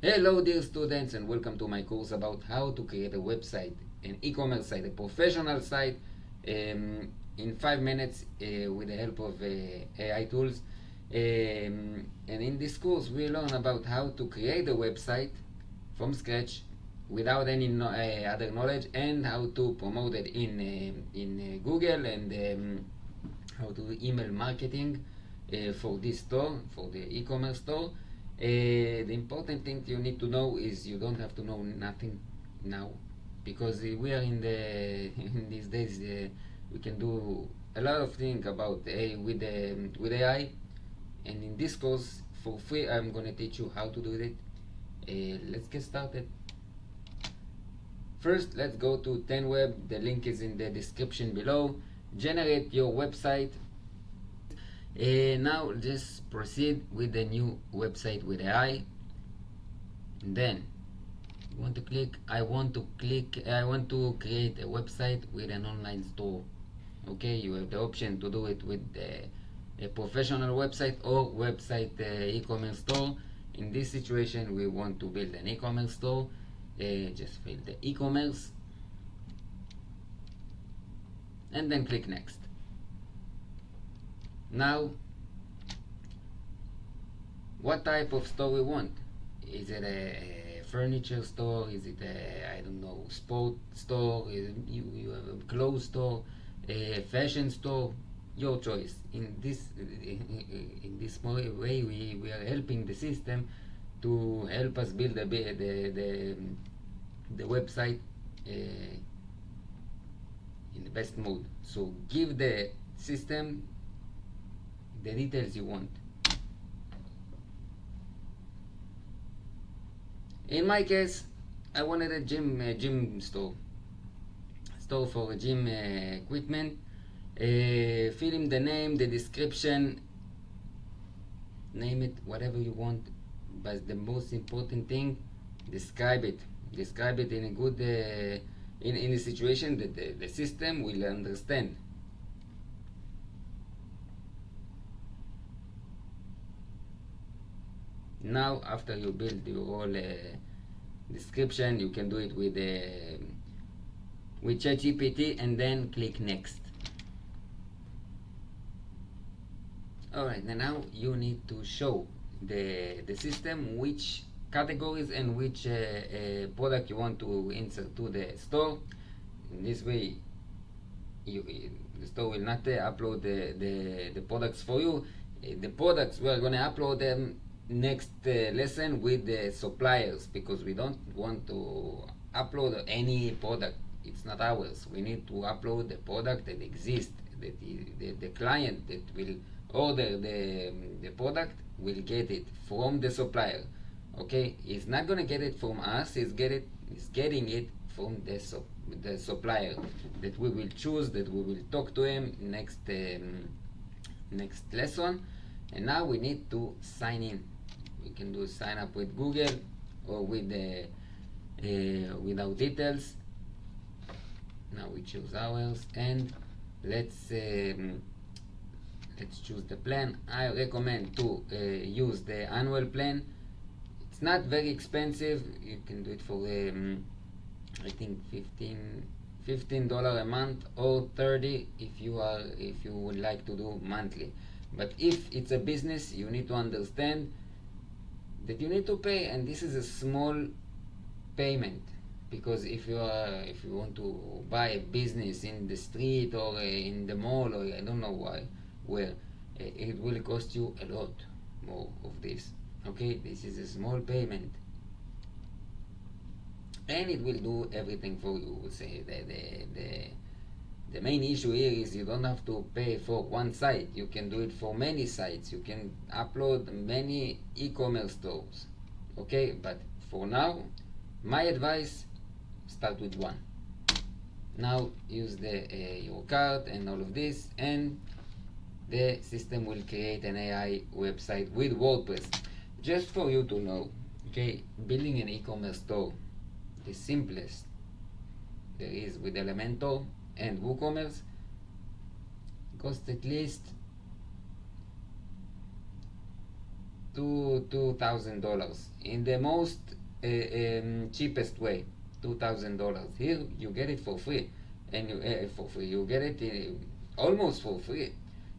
Hello dear students, and welcome to my course about how to create a website, an e-commerce site, a professional site in 5 minutes with the help of AI tools. And in this course we learn about how to create a website from scratch without any other knowledge, and how to promote it in Google, and how to do email marketing for this store, for the e-commerce store. The important thing you need to know is you don't have to know nothing now, because we are in the in these days we can do a lot of things about with AI. And in this course for free I'm gonna teach you how to do it. Let's get started. First, let's go to 10web. The link is in the description below. Generate your website. Now just proceed with the new website with AI. Then you want to click I want to create a website with an online store. Okay, you have the option to do it with a professional website or website e-commerce store. In this situation we want to build an e-commerce store. Just fill the e-commerce and then click next. Now, what type of store we want? Is it a furniture store? Is it a, I don't know, sport store? You have a clothes store, a fashion store? Your choice. In this way we are helping the system to help us build the website in the best mode. So give the system the details you want. In my case, I wanted a gym store for gym equipment. Fill in the name, the description, name it whatever you want, but the most important thing, describe it in a good in a situation that the system will understand. Now after you build your whole description, you can do it with ChatGPT and then click next. Alright, now you need to show the system which categories and which product you want to insert to the store. In this way the store will not upload the products for you. The products we are going to upload them next lesson with the suppliers, because we don't want to upload any product. It's not ours. We need to upload the product that exists, that the client that will order the product will get it from the supplier. Okay, he's not gonna get it from us. He's getting it from the supplier that we will choose, that we will talk to him next lesson. And now we need to sign in. We can do sign up with Google or with our details. Now we choose ours, and let's choose the plan. I recommend to use the annual plan. It's not very expensive. You can do it for I think $15 a month, or 30 if you would like to do monthly. But if it's a business, you need to understand that you need to pay, and this is a small payment. Because if you want to buy a business in the street or in the mall, or I don't know where, it will cost you a lot more of this. Okay, this is a small payment, and it will do everything for you. Say the main issue here is you don't have to pay for one site. You can do it for many sites. You can upload many e-commerce stores. Okay, but for now, my advice, start with one. Now use your card and all of this, and the system will create an AI website with WordPress. Just for you to know, okay, building an e-commerce store, the simplest there is with Elementor and WooCommerce, costs at least to $2,000 in the most cheapest way. $2,000. Here you get it for free, and you get it almost for free,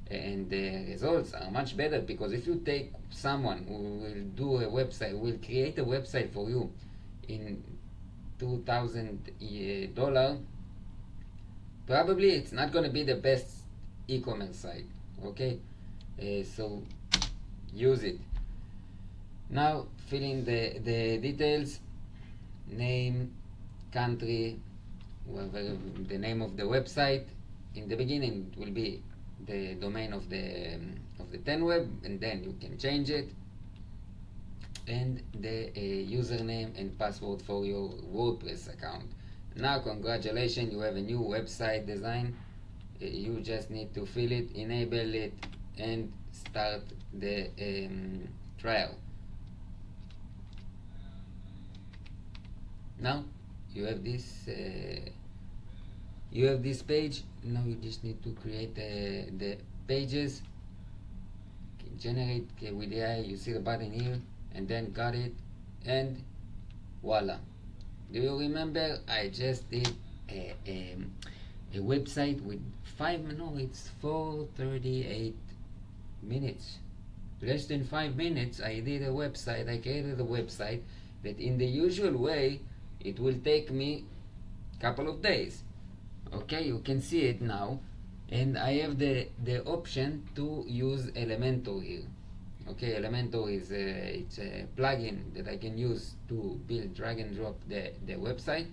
and the results are much better, because if you take someone who will do a website, will create a website for you in $2,000, probably it's not going to be the best e-commerce site. Okay, so use it. Now fill in the details: name, country, whatever the name of the website. In the beginning it will be the domain of the 10 web, and then you can change it, and the username and password for your WordPress account. Now congratulations, you have a new website design. You just need to fill it, enable it, and start the trial. Now you have this page. Now you just need to create the pages. Generate with AI. You see the button here, and then got it, and voila. Do you remember I just did a website with 4:38 minutes. Less than 5 minutes I did a website. I created a website that in the usual way it will take me a couple of days. Okay, you can see it now, and I have the option to use Elementor here. Okay, Elementor is it's a plugin that I can use to build, drag and drop the website,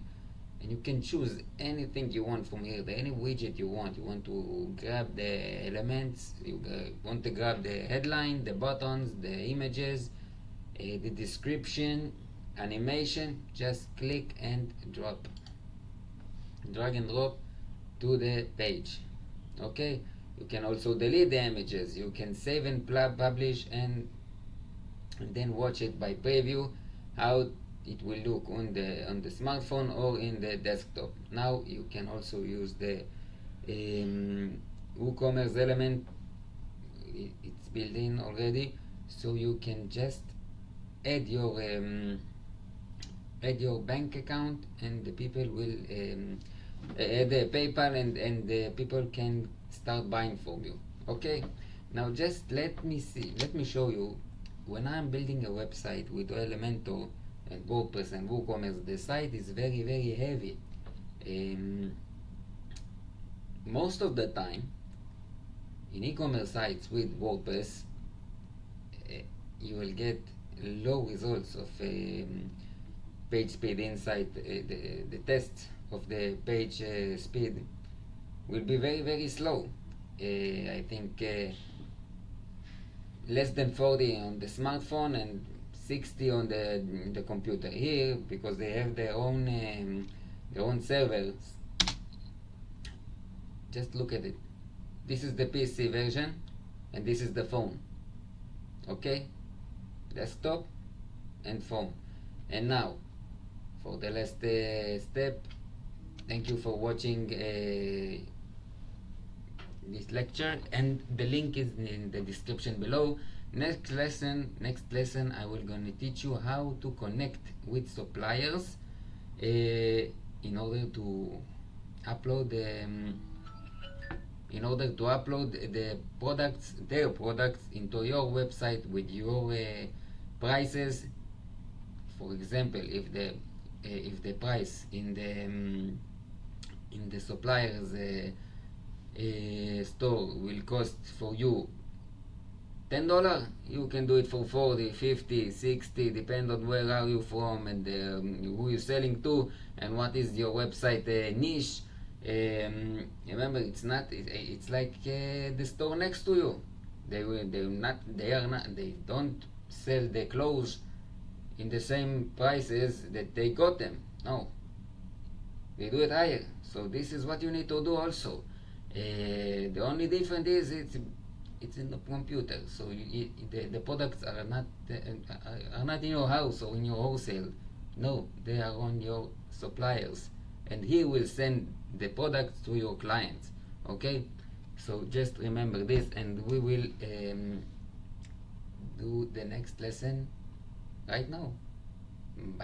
and you can choose anything you want from here, any widget you want. You want to grab the elements, you want to grab the headline, the buttons, the images, the description, animation. Just click and drop, drag and drop to the page. Okay, you can also delete the images. You can save and publish, and then watch it by preview how it will look on the smartphone or in the desktop. Now you can also use the WooCommerce element. It's built in already, so you can just add your bank account, and the people will add the PayPal, and the people can start buying from you. Okay, now just let me show you. When I'm building a website with Elementor and WordPress and WooCommerce, the site is very, very heavy. Most of the time in e-commerce sites with WordPress, you will get low results of page speed inside. The test of the page speed will be very, very slow. I think less than 40 on the smartphone and 60 on the computer. Here, because they have their own servers. Just look at it. This is the PC version, and this is the phone. Okay, desktop and phone. And now for the last step. Thank you for watching this lecture, and the link is in the description below. Next lesson I will gonna teach you how to connect with suppliers in order to upload their products into your website with your prices. For example, if the price in the supplier's store will cost for you $10, you can do it for 40, 50, 60, depend on where are you from, and who you're selling to, and what is your website niche. Remember, it's like the store next to you. They don't sell the clothes in the same prices that they got them. No, they do it higher. So this is what you need to do also. The only difference is it's in the computer. So the products are not in your house or in your wholesale. No, they are on your suppliers, and he will send the products to your clients. Okay, so just remember this, and we will do the next lesson right now. Bye.